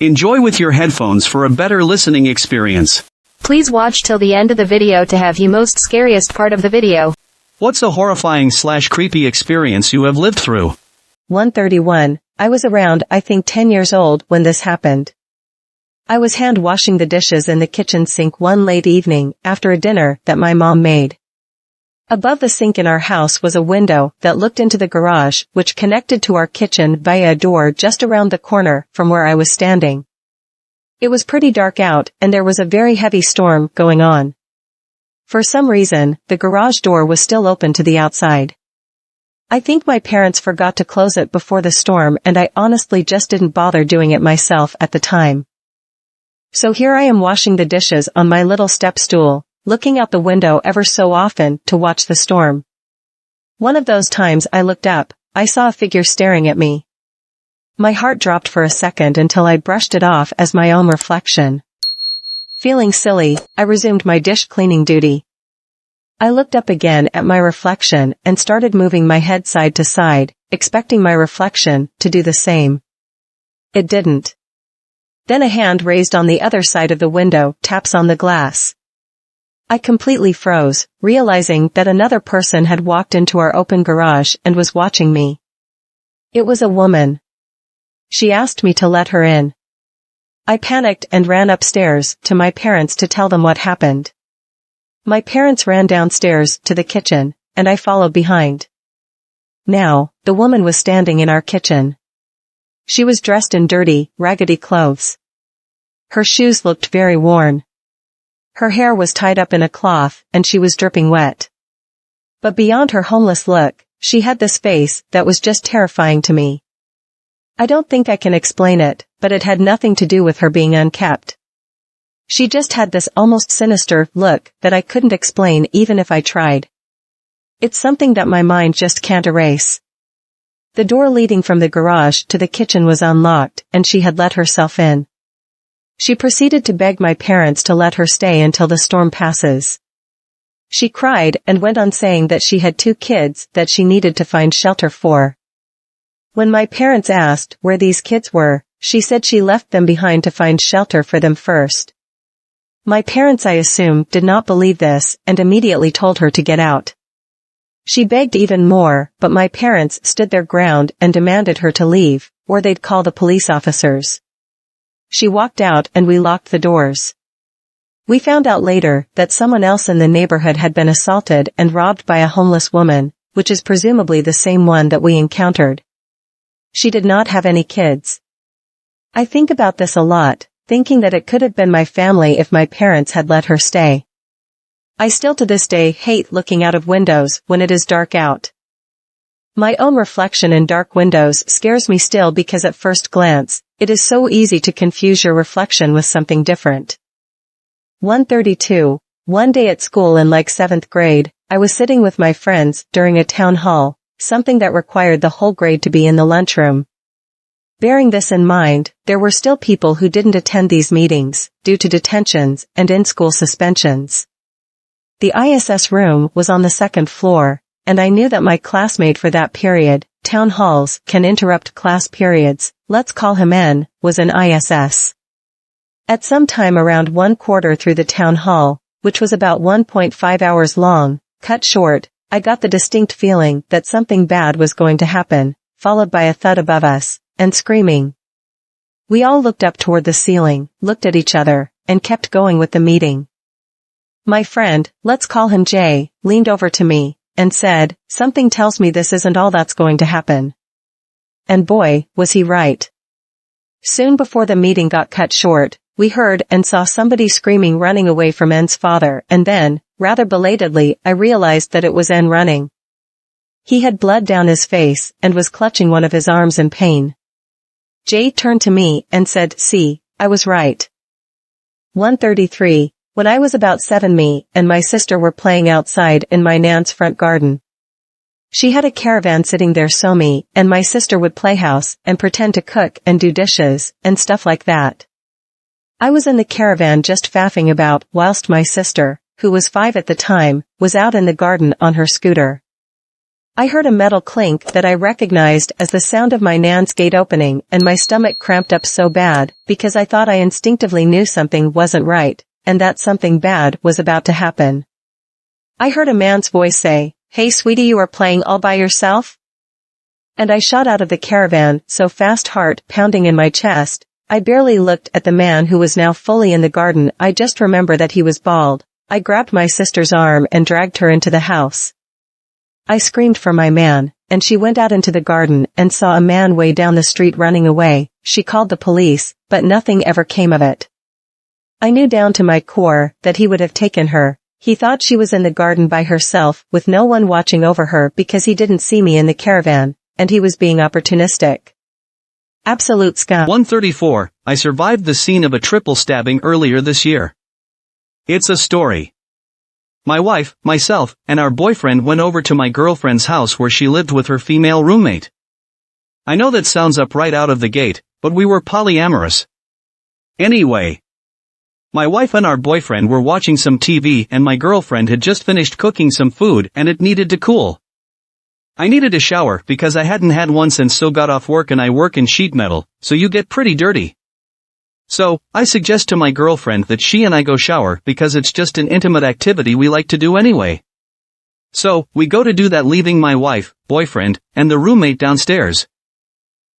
Enjoy with your headphones for a better listening experience. Please watch till the end of the video to have you most scariest part of the video. What's a horrifying/creepy experience you have lived through? 131. I was around, I think 10 years old when this happened. I was hand washing the dishes in the kitchen sink one late evening after a dinner that my mom made. Above the sink in our house was a window that looked into the garage, which connected to our kitchen via a door just around the corner from where I was standing. It was pretty dark out, and there was a very heavy storm going on. For some reason, the garage door was still open to the outside. I think my parents forgot to close it before the storm, and I honestly just didn't bother doing it myself at the time. So here I am washing the dishes on my little step stool, looking out the window ever so often to watch the storm. One of those times I looked up, I saw a figure staring at me. My heart dropped for a second until I brushed it off as my own reflection. Feeling silly, I resumed my dish cleaning duty. I looked up again at my reflection and started moving my head side to side, expecting my reflection to do the same. It didn't. Then a hand raised on the other side of the window taps on the glass. I completely froze, realizing that another person had walked into our open garage and was watching me. It was a woman. She asked me to let her in. I panicked and ran upstairs to my parents to tell them what happened. My parents ran downstairs to the kitchen, and I followed behind. Now, the woman was standing in our kitchen. She was dressed in dirty, raggedy clothes. Her shoes looked very worn. Her hair was tied up in a cloth, and she was dripping wet. But beyond her homeless look, she had this face that was just terrifying to me. I don't think I can explain it, but it had nothing to do with her being unkempt. She just had this almost sinister look that I couldn't explain even if I tried. It's something that my mind just can't erase. The door leading from the garage to the kitchen was unlocked, and she had let herself in. She proceeded to beg my parents to let her stay until the storm passes. She cried and went on saying that she had 2 kids that she needed to find shelter for. When my parents asked where these kids were, she said she left them behind to find shelter for them first. My parents, I assume, did not believe this and immediately told her to get out. She begged even more, but my parents stood their ground and demanded her to leave, or they'd call the police officers. She walked out and we locked the doors. We found out later that someone else in the neighborhood had been assaulted and robbed by a homeless woman, which is presumably the same one that we encountered. She did not have any kids. I think about this a lot, thinking that it could have been my family if my parents had let her stay. I still to this day hate looking out of windows when it is dark out. My own reflection in dark windows scares me still because at first glance, it is so easy to confuse your reflection with something different. 132. One day at school in like 7th grade, I was sitting with my friends during a town hall, something that required the whole grade to be in the lunchroom. Bearing this in mind, there were still people who didn't attend these meetings, due to detentions and in-school suspensions. The ISS room was on the 2nd floor, and I knew that my classmate for that period, town halls can interrupt class periods, let's call him N, was in ISS. At some time around 1/4 through the town hall, which was about 1.5 hours long, cut short, I got the distinct feeling that something bad was going to happen, followed by a thud above us, and screaming. We all looked up toward the ceiling, looked at each other, and kept going with the meeting. My friend, let's call him Jay, leaned over to me, and said, "Something tells me this isn't all that's going to happen." And boy, was he right. Soon before the meeting got cut short, we heard and saw somebody screaming running away from N's father, and then, rather belatedly, I realized that it was N running. He had blood down his face, and was clutching one of his arms in pain. Jay turned to me and said, "See, I was right." 133. When I was about 7, me and my sister were playing outside in my nan's front garden. She had a caravan sitting there, so me and my sister would play house and pretend to cook and do dishes and stuff like that. I was in the caravan just faffing about whilst my sister, who was 5 at the time, was out in the garden on her scooter. I heard a metal clink that I recognized as the sound of my nan's gate opening, and my stomach cramped up so bad, because I thought I instinctively knew something wasn't right, and that something bad was about to happen. I heard a man's voice say, "Hey sweetie, you are playing all by yourself?" And I shot out of the caravan, so fast, heart pounding in my chest. I barely looked at the man who was now fully in the garden. I just remember that he was bald. I grabbed my sister's arm and dragged her into the house. I screamed for my man, and she went out into the garden and saw a man way down the street running away. She called the police, but nothing ever came of it. I knew down to my core that he would have taken her. He thought she was in the garden by herself with no one watching over her because he didn't see me in the caravan, and he was being opportunistic. Absolute scum. 134. I survived the scene of a triple stabbing earlier this year. It's a story. My wife, myself, and our boyfriend went over to my girlfriend's house where she lived with her female roommate. I know that sounds up right out of the gate, but we were polyamorous. Anyway, my wife and our boyfriend were watching some TV and my girlfriend had just finished cooking some food and it needed to cool. I needed a shower because I hadn't had one since so got off work and I work in sheet metal, so you get pretty dirty. So, I suggest to my girlfriend that she and I go shower because it's just an intimate activity we like to do anyway. So, we go to do that, leaving my wife, boyfriend, and the roommate downstairs.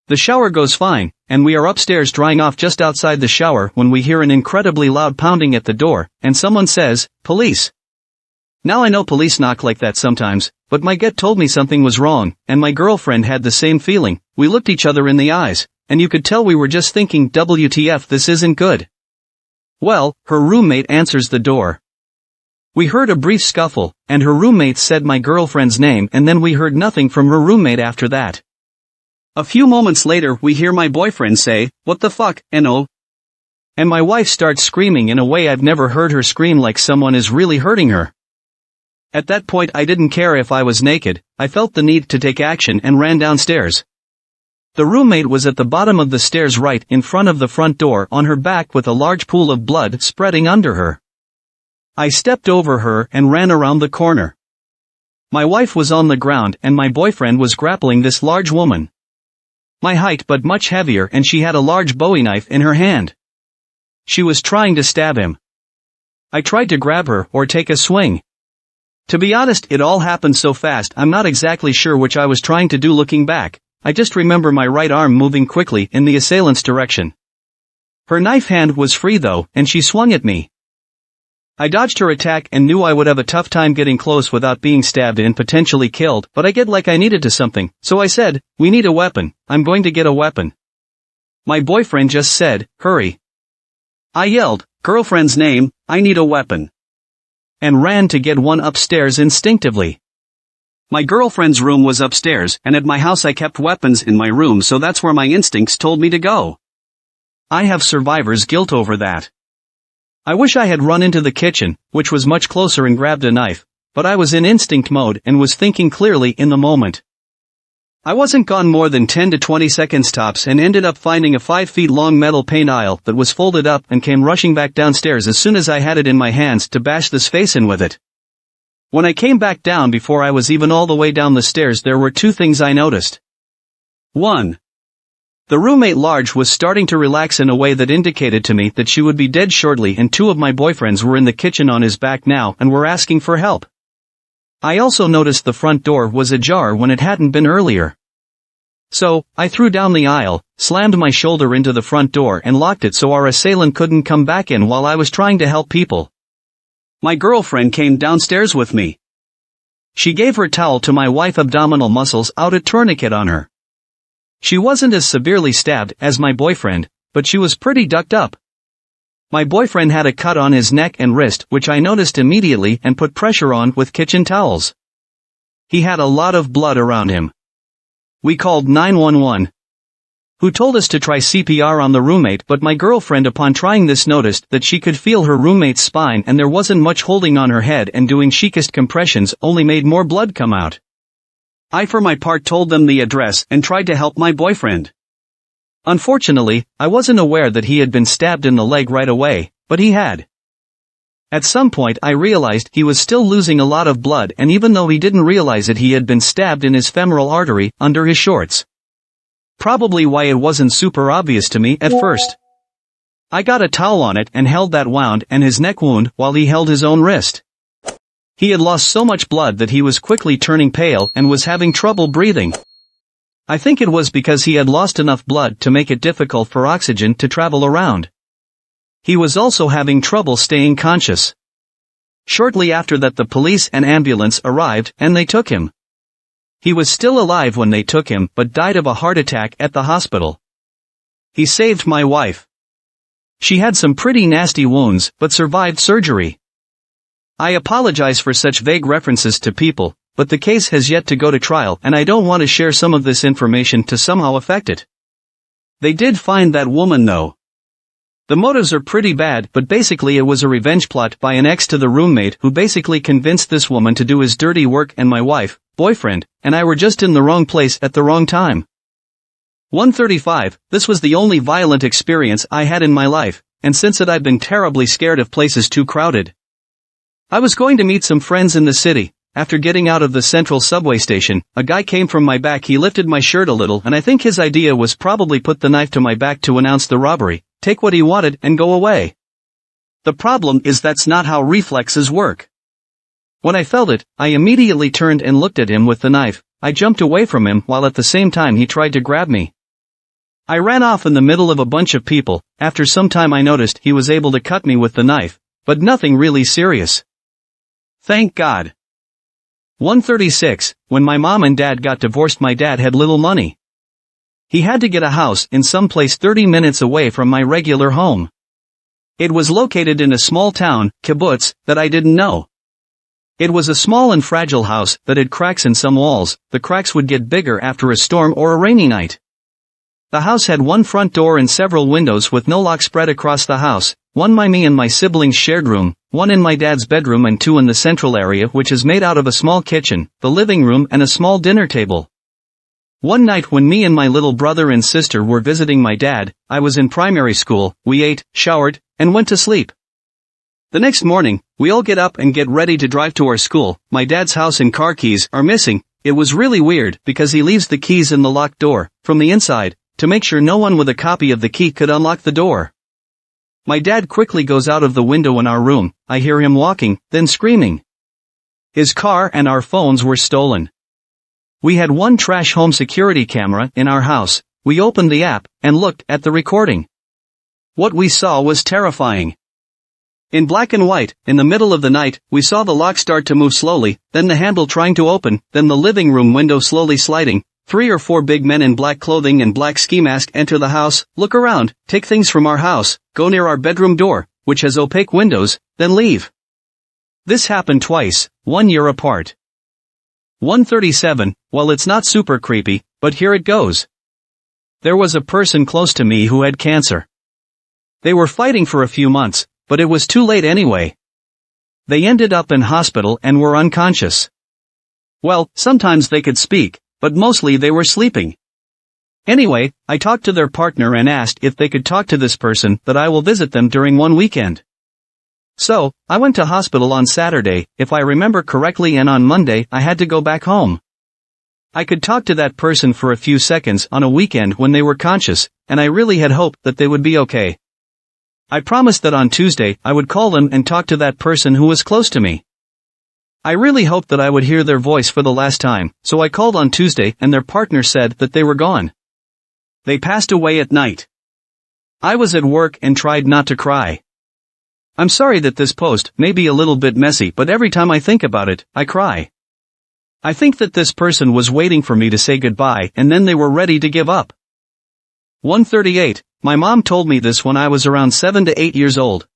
The shower goes fine, and we are upstairs drying off just outside the shower when we hear an incredibly loud pounding at the door, and someone says, "Police." Now I know police knock like that sometimes, but my gut told me something was wrong, and my girlfriend had the same feeling. We looked each other in the eyes, and you could tell we were just thinking, WTF, this isn't good. Well, her roommate answers the door. We heard a brief scuffle, and her roommate said my girlfriend's name, and then we heard nothing from her roommate after that. A few moments later we hear my boyfriend say, "What the fuck, no?" And my wife starts screaming in a way I've never heard her scream, like someone is really hurting her. At that point I didn't care if I was naked. I felt the need to take action and ran downstairs. The roommate was at the bottom of the stairs right in front of the front door on her back with a large pool of blood spreading under her. I stepped over her and ran around the corner. My wife was on the ground and my boyfriend was grappling this large woman. My height but much heavier, and she had a large bowie knife in her hand. She was trying to stab him. I tried to grab her or take a swing. To be honest, it all happened so fast I'm not exactly sure which I was trying to do looking back. I just remember my right arm moving quickly in the assailant's direction. Her knife hand was free though, and she swung at me. I dodged her attack and knew I would have a tough time getting close without being stabbed and potentially killed, but I get like I needed to something, so I said, "We need a weapon, I'm going to get a weapon." My boyfriend just said, "Hurry." I yelled, "Girlfriend's name, I need a weapon," and ran to get one upstairs instinctively. My girlfriend's room was upstairs, and at my house I kept weapons in my room, so that's where my instincts told me to go. I have survivor's guilt over that. I wish I had run into the kitchen, which was much closer, and grabbed a knife, but I was in instinct mode and was thinking clearly in the moment. I wasn't gone more than 10 to 20 seconds tops and ended up finding a 5 feet long metal paint aisle that was folded up and came rushing back downstairs as soon as I had it in my hands to bash this face in with it. When I came back down, before I was even all the way down the stairs, there were two things I noticed. 1. The roommate large was starting to relax in a way that indicated to me that she would be dead shortly, and two of my boyfriends were in the kitchen on his back now and were asking for help. I also noticed the front door was ajar when it hadn't been earlier. So, I threw down the aisle, slammed my shoulder into the front door and locked it so our assailant couldn't come back in while I was trying to help people. My girlfriend came downstairs with me. She gave her towel to my wife, abdominal muscles out, a tourniquet on her. She wasn't as severely stabbed as my boyfriend, but she was pretty ducked up. My boyfriend had a cut on his neck and wrist, which I noticed immediately and put pressure on with kitchen towels. He had a lot of blood around him. We called 911. Who told us to try CPR on the roommate, but my girlfriend, upon trying this, noticed that she could feel her roommate's spine and there wasn't much holding on her head, and doing chicest compressions only made more blood come out. I for my part told them the address and tried to help my boyfriend. Unfortunately, I wasn't aware that he had been stabbed in the leg right away, but he had. At some point I realized he was still losing a lot of blood, and even though he didn't realize it, he had been stabbed in his femoral artery, under his shorts. Probably why it wasn't super obvious to me at first. I got a towel on it and held that wound and his neck wound while he held his own wrist. He had lost so much blood that he was quickly turning pale and was having trouble breathing. I think it was because he had lost enough blood to make it difficult for oxygen to travel around. He was also having trouble staying conscious. Shortly after that, the police and ambulance arrived and they took him. He was still alive when they took him, but died of a heart attack at the hospital. He saved my wife. She had some pretty nasty wounds, but survived surgery. I apologize for such vague references to people, but the case has yet to go to trial and I don't want to share some of this information to somehow affect it. They did find that woman though. The motives are pretty bad, but basically it was a revenge plot by an ex to the roommate who basically convinced this woman to do his dirty work, and my wife, boyfriend, and I were just in the wrong place at the wrong time. 135, this was the only violent experience I had in my life, and since it I've been terribly scared of places too crowded. I was going to meet some friends in the city. After getting out of the central subway station, a guy came from my back. He lifted my shirt a little and I think his idea was probably put the knife to my back to announce the robbery, take what he wanted and go away. The problem is that's not how reflexes work. When I felt it, I immediately turned and looked at him with the knife. I jumped away from him while at the same time he tried to grab me. I ran off in the middle of a bunch of people. After some time I noticed he was able to cut me with the knife, but nothing really serious. Thank God. 136, when my mom and dad got divorced, my dad had little money. He had to get a house in some place 30 minutes away from my regular home. It was located in a small town, kibbutz, that I didn't know. It was a small and fragile house that had cracks in some walls. The cracks would get bigger after a storm or a rainy night. The house had one front door and several windows with no lock spread across the house, one me and my siblings shared room, one in my dad's bedroom and two in the central area, which is made out of a small kitchen, the living room and a small dinner table. One night when me and my little brother and sister were visiting my dad, I was in primary school, we ate, showered, and went to sleep. The next morning, we all get up and get ready to drive to our school. My dad's house and car keys are missing. It was really weird because he leaves the keys in the locked door, from the inside, to make sure no one with a copy of the key could unlock the door. My dad quickly goes out of the window in our room. I hear him walking, then screaming. His car and our phones were stolen. We had one trash home security camera in our house. We opened the app and looked at the recording. What we saw was terrifying. In black and white, in the middle of the night, we saw the lock start to move slowly, then the handle trying to open, then the living room window slowly sliding. 3 or 4 big men in black clothing and black ski mask enter the house, look around, take things from our house, go near our bedroom door, which has opaque windows, then leave. This happened twice, 1 year apart. 137, well, it's not super creepy, but here it goes. There was a person close to me who had cancer. They were fighting for a few months, but it was too late anyway. They ended up in hospital and were unconscious. Well, sometimes they could speak, but mostly they were sleeping. Anyway, I talked to their partner and asked if they could talk to this person, that I will visit them during one weekend. So, I went to hospital on Saturday, if I remember correctly, and on Monday I had to go back home. I could talk to that person for a few seconds on a weekend when they were conscious, and I really had hoped that they would be okay. I promised that on Tuesday I would call them and talk to that person who was close to me. I really hoped that I would hear their voice for the last time, so I called on Tuesday and their partner said that they were gone. They passed away at night. I was at work and tried not to cry. I'm sorry that this post may be a little bit messy, but every time I think about it, I cry. I think that this person was waiting for me to say goodbye and then they were ready to give up. 138, my mom told me this when I was around 7 to 8 years old.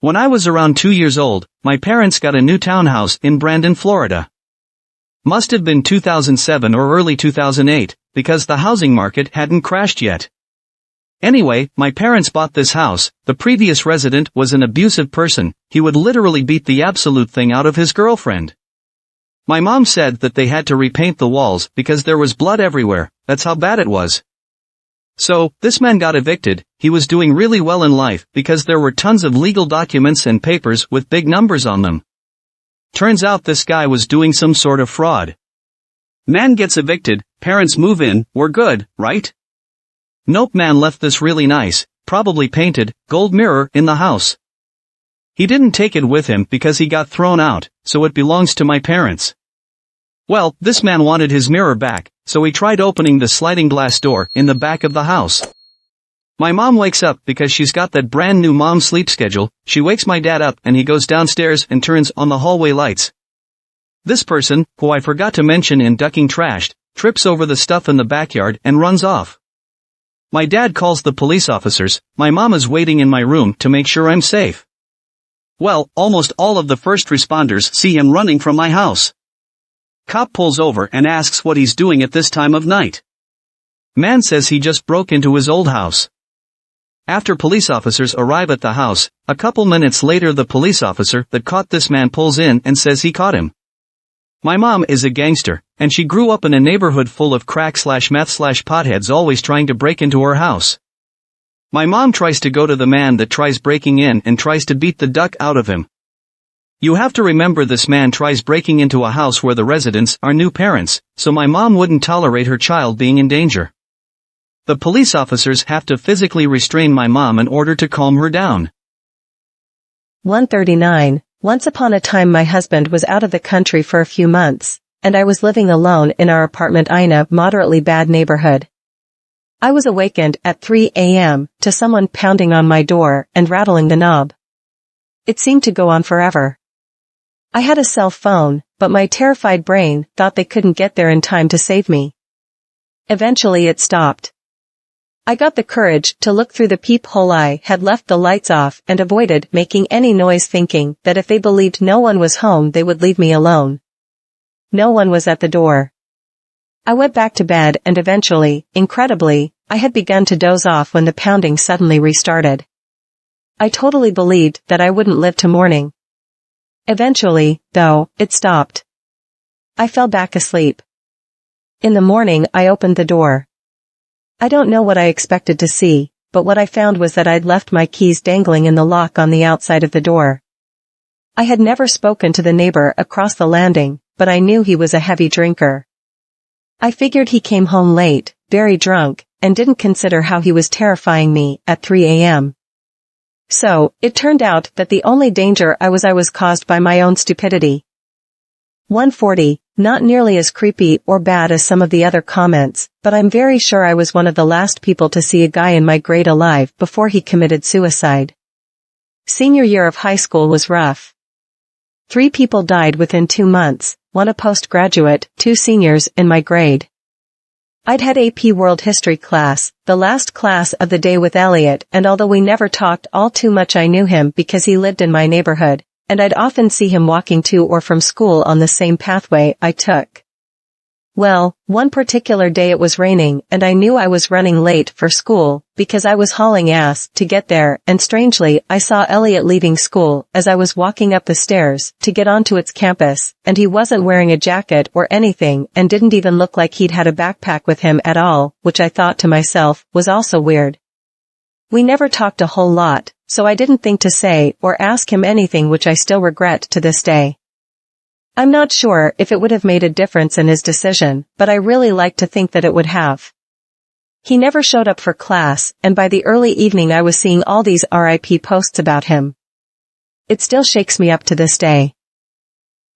When I was around 2 years old, my parents got a new townhouse in Brandon, Florida. Must have been 2007 or early 2008, because the housing market hadn't crashed yet. Anyway, my parents bought this house. The previous resident was an abusive person. He would literally beat the absolute thing out of his girlfriend. My mom said that they had to repaint the walls because there was blood everywhere. That's how bad it was. So, this man got evicted. He was doing really well in life because there were tons of legal documents and papers with big numbers on them. Turns out this guy was doing some sort of fraud. Man gets evicted, parents move in, we're good, right? Nope, man left this really nice, probably painted, gold mirror in the house. He didn't take it with him because he got thrown out, so it belongs to my parents. Well, this man wanted his mirror back, so he tried opening the sliding glass door in the back of the house. My mom wakes up because she's got that brand new mom sleep schedule. She wakes my dad up and he goes downstairs and turns on the hallway lights. This person, who I forgot to mention in ducking trash, trips over the stuff in the backyard and runs off. My dad calls the police officers. My mom is waiting in my room to make sure I'm safe. Well, almost all of the first responders see him running from my house. Cop pulls over and asks what he's doing at this time of night. Man says he just broke into his old house. After police officers arrive at the house, a couple minutes later the police officer that caught this man pulls in and says he caught him. My mom is a gangster, and she grew up in a neighborhood full of crack/meth/potheads always trying to break into her house. My mom tries to go to the man that tries breaking in and tries to beat the duck out of him. You have to remember this man tries breaking into a house where the residents are new parents, so my mom wouldn't tolerate her child being in danger. The police officers have to physically restrain my mom in order to calm her down. 139. Once upon a time my husband was out of the country for a few months, and I was living alone in our apartment in a moderately bad neighborhood. I was awakened at 3 a.m. to someone pounding on my door and rattling the knob. It seemed to go on forever. I had a cell phone, but my terrified brain thought they couldn't get there in time to save me. Eventually it stopped. I got the courage to look through the peephole. I had left the lights off and avoided making any noise, thinking that if they believed no one was home they would leave me alone. No one was at the door. I went back to bed and eventually, incredibly, I had begun to doze off when the pounding suddenly restarted. I totally believed that I wouldn't live to morning. Eventually, though, it stopped. I fell back asleep. In the morning I opened the door. I don't know what I expected to see, but what I found was that I'd left my keys dangling in the lock on the outside of the door. I had never spoken to the neighbor across the landing, but I knew he was a heavy drinker. I figured he came home late, very drunk, and didn't consider how he was terrifying me at 3 a.m. So, it turned out that the only danger I was caused by my own stupidity. 140, not nearly as creepy or bad as some of the other comments, but I'm very sure I was one of the last people to see a guy in my grade alive before he committed suicide. Senior year of high school was rough. 3 people died within 2 months, 1 a postgraduate, 2 seniors in my grade. I'd had AP World History class, the last class of the day with Elliot, and although we never talked all too much I knew him because he lived in my neighborhood, and I'd often see him walking to or from school on the same pathway I took. Well, one particular day it was raining and I knew I was running late for school because I was hauling ass to get there, and strangely I saw Elliot leaving school as I was walking up the stairs to get onto its campus, and he wasn't wearing a jacket or anything and didn't even look like he'd had a backpack with him at all, which I thought to myself was also weird. We never talked a whole lot, so I didn't think to say or ask him anything, which I still regret to this day. I'm not sure if it would have made a difference in his decision, but I really like to think that it would have. He never showed up for class, and by the early evening I was seeing all these RIP posts about him. It still shakes me up to this day.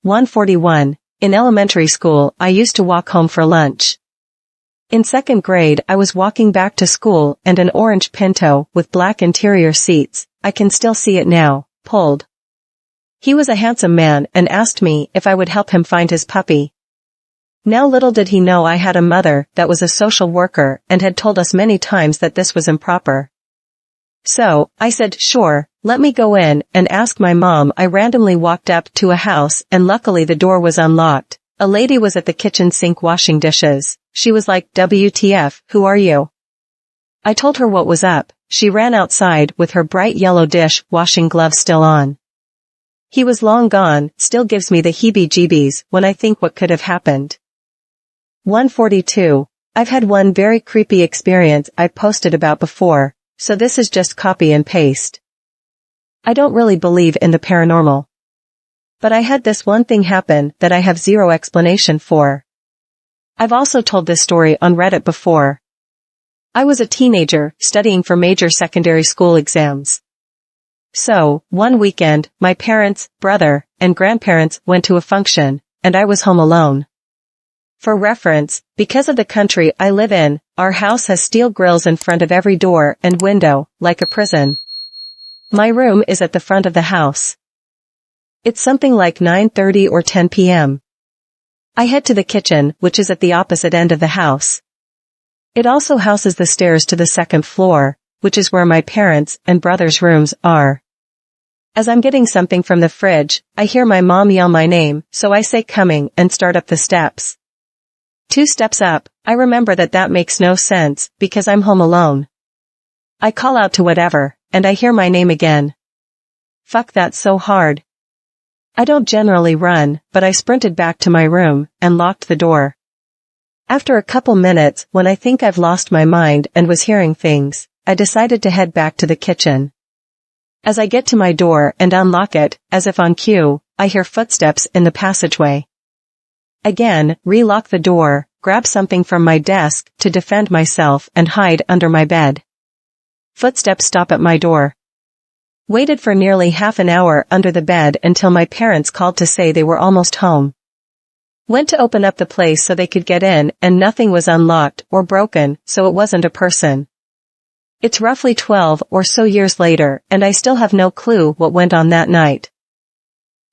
141. In elementary school, I used to walk home for lunch. In 2nd grade, I was walking back to school and an orange Pinto with black interior seats, I can still see it now, pulled. He was a handsome man and asked me if I would help him find his puppy. Now little did he know I had a mother that was a social worker and had told us many times that this was improper. So, I said, sure, let me go in and ask my mom. I randomly walked up to a house and luckily the door was unlocked. A lady was at the kitchen sink washing dishes. She was like, WTF, who are you? I told her what was up. She ran outside with her bright yellow dish washing gloves still on. He was long gone, still gives me the heebie-jeebies when I think what could have happened. 142. I've had one very creepy experience I posted about before, so this is just copy and paste. I don't really believe in the paranormal. But I had this one thing happen that I have zero explanation for. I've also told this story on Reddit before. I was a teenager, studying for major secondary school exams. So, one weekend, my parents, brother, and grandparents went to a function, and I was home alone. For reference, because of the country I live in, our house has steel grills in front of every door and window, like a prison. My room is at the front of the house. It's something like 9:30 or 10 p.m. I head to the kitchen, which is at the opposite end of the house. It also houses the stairs to the second floor, which is where my parents' and brother's rooms are. As I'm getting something from the fridge, I hear my mom yell my name, so I say coming and start up the steps. 2 steps up, I remember that makes no sense, because I'm home alone. I call out to whatever, and I hear my name again. Fuck, that's so hard. I don't generally run, but I sprinted back to my room, and locked the door. After a couple minutes, when I think I've lost my mind and was hearing things, I decided to head back to the kitchen. As I get to my door and unlock it, as if on cue, I hear footsteps in the passageway. Again, relock the door, grab something from my desk to defend myself and hide under my bed. Footsteps stop at my door. Waited for nearly half an hour under the bed until my parents called to say they were almost home. Went to open up the place so they could get in, and nothing was unlocked or broken, so it wasn't a person. It's roughly 12 or so years later, and I still have no clue what went on that night.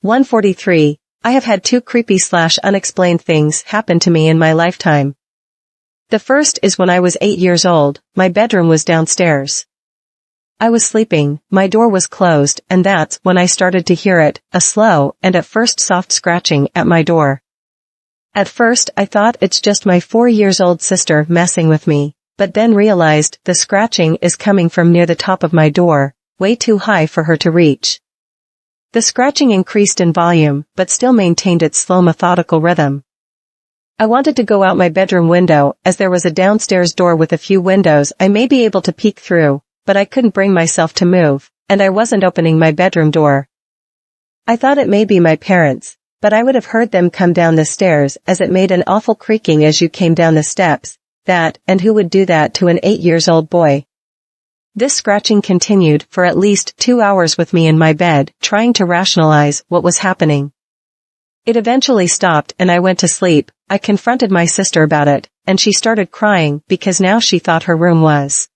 143. I have had 2 creepy/unexplained things happen to me in my lifetime. The first is when I was 8 years old, my bedroom was downstairs. I was sleeping, my door was closed, and that's when I started to hear it, a slow and at first soft scratching at my door. At first I thought it's just my 4-year-old sister messing with me, but then realized the scratching is coming from near the top of my door, way too high for her to reach. The scratching increased in volume, but still maintained its slow methodical rhythm. I wanted to go out my bedroom window, as there was a downstairs door with a few windows I may be able to peek through, but I couldn't bring myself to move, and I wasn't opening my bedroom door. I thought it may be my parents, but I would have heard them come down the stairs as it made an awful creaking as you came down the steps. That, and who would do that to an 8-year-old boy? This scratching continued for at least 2 hours with me in my bed, trying to rationalize what was happening. It eventually stopped and I went to sleep. I confronted my sister about it, and she started crying because now she thought her room was.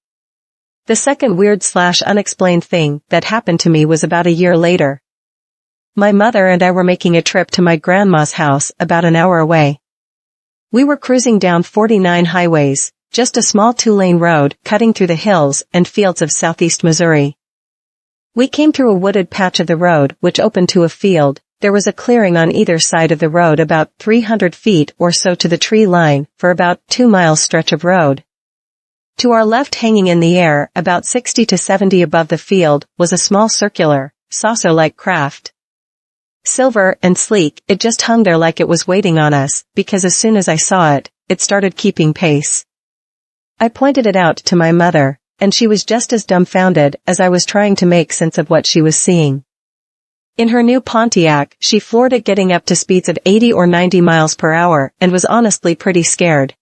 The second weird/unexplained thing that happened to me was about a year later. My mother and I were making a trip to my grandma's house about an hour away. We were cruising down 49 highways, just a small 2-lane road cutting through the hills and fields of southeast Missouri. We came through a wooded patch of the road which opened to a field. There was a clearing on either side of the road about 300 feet or so to the tree line for about 2 miles stretch of road. To our left, hanging in the air, about 60 to 70 above the field, was a small circular, saucer-like craft. Silver and sleek, it just hung there like it was waiting on us, because as soon as I saw it, it started keeping pace. I pointed it out to my mother, and she was just as dumbfounded as I was trying to make sense of what she was seeing. In her new Pontiac, she floored it getting up to speeds of 80 or 90 miles per hour and was honestly pretty scared.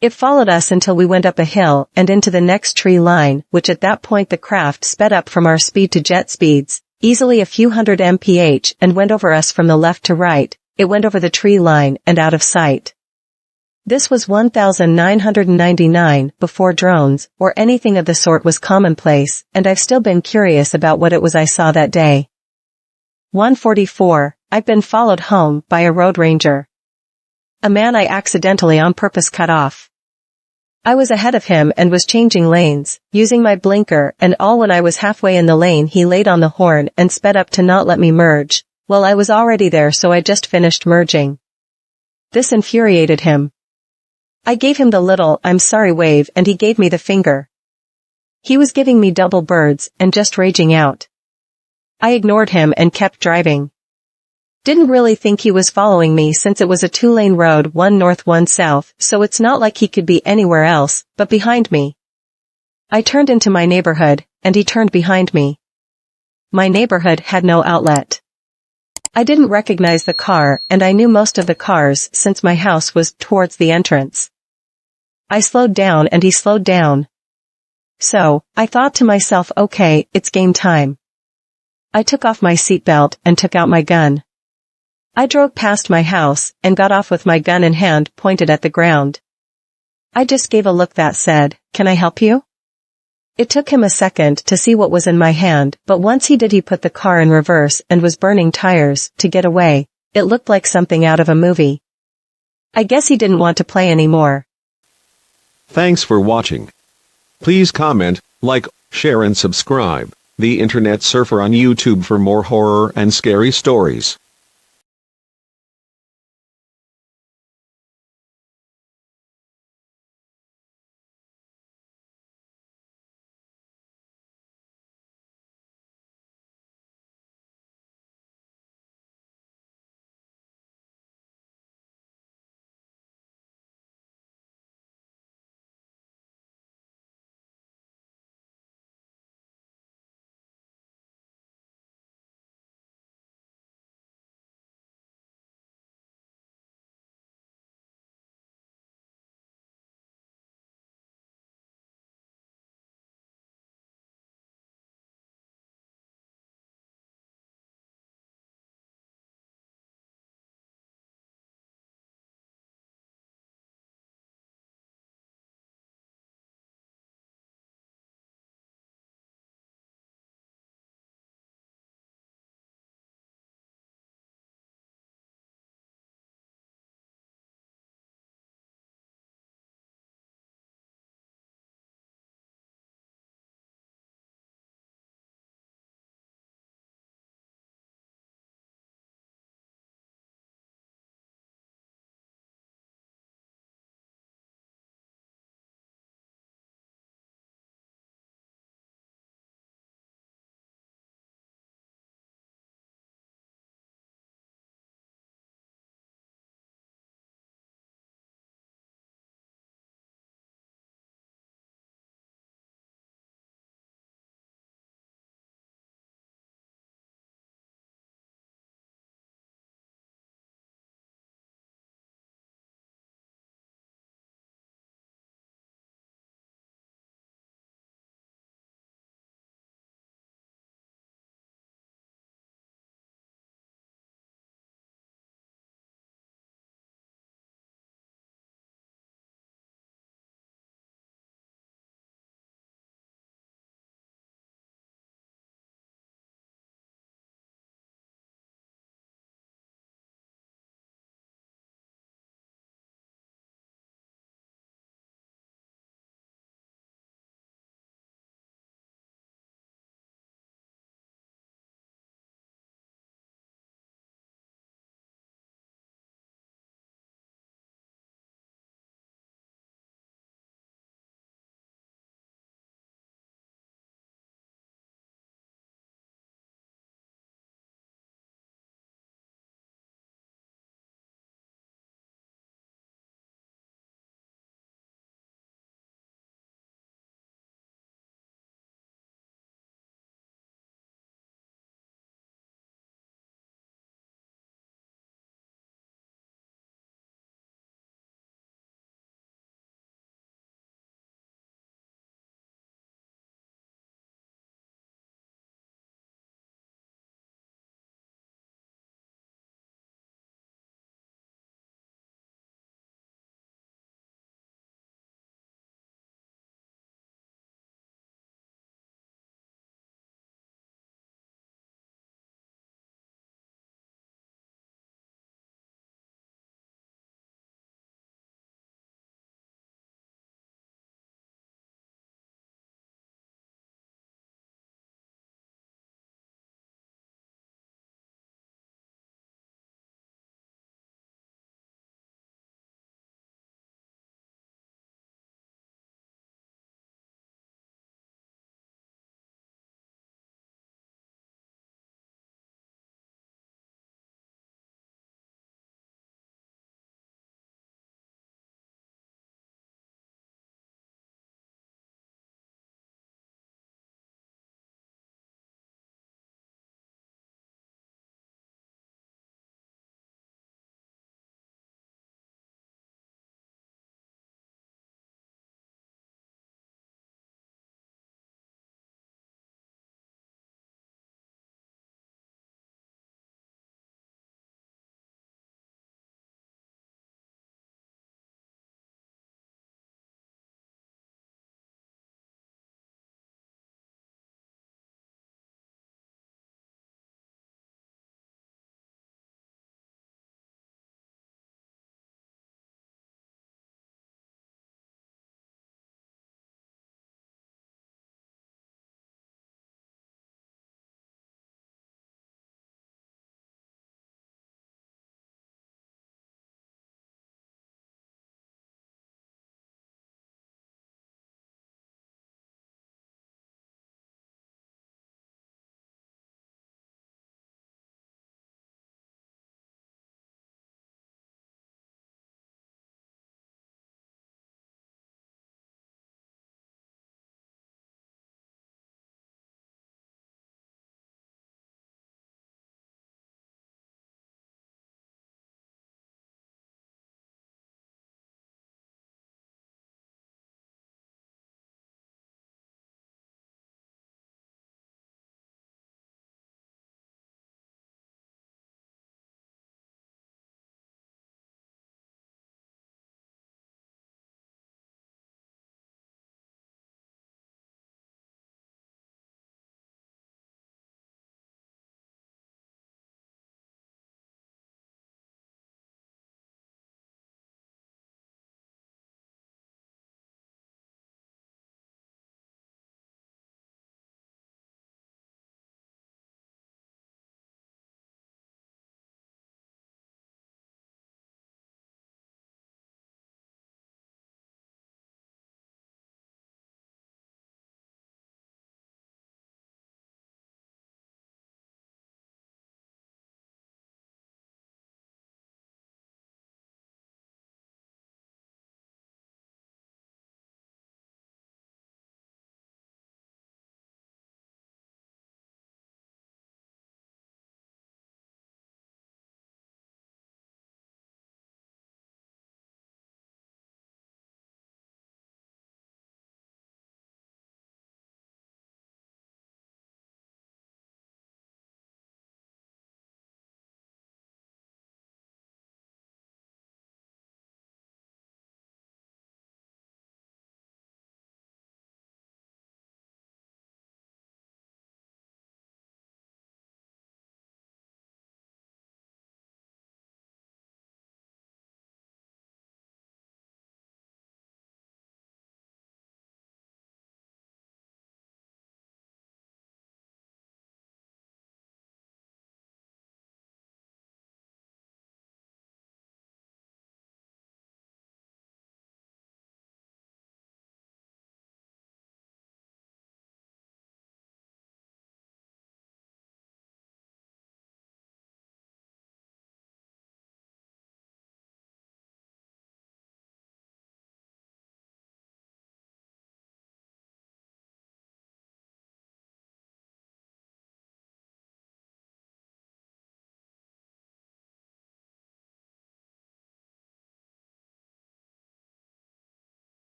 It followed us until we went up a hill and into the next tree line, which at that point the craft sped up from our speed to jet speeds, easily a few hundred mph, and went over us from the left to right. It went over the tree line and out of sight. This was 1999, before drones or anything of the sort was commonplace, and I've still been curious about what it was I saw that day. 144. I've been followed home by a road ranger. A man I accidentally on purpose cut off. I was ahead of him and was changing lanes, using my blinker and all. When I was halfway in the lane, he laid on the horn and sped up to not let me merge. Well, I was already there, so I just finished merging. This infuriated him. I gave him the little "I'm sorry" wave and he gave me the finger. He was giving me double birds and just raging out. I ignored him and kept driving. Didn't really think he was following me since it was a 2-lane road, one north, one south, so it's not like he could be anywhere else, but behind me. I turned into my neighborhood, and he turned behind me. My neighborhood had no outlet. I didn't recognize the car, and I knew most of the cars since my house was towards the entrance. I slowed down and he slowed down. So, I thought to myself, okay, it's game time. I took off my seatbelt and took out my gun. I drove past my house and got off with my gun in hand pointed at the ground. I just gave a look that said, "Can I help you?" It took him a second to see what was in my hand, but once he did, he put the car in reverse and was burning tires to get away. It looked like something out of a movie. I guess he didn't want to play anymore. Thanks for watching. Please comment, like, share and subscribe. The Internet Surfer on YouTube for more horror and scary stories.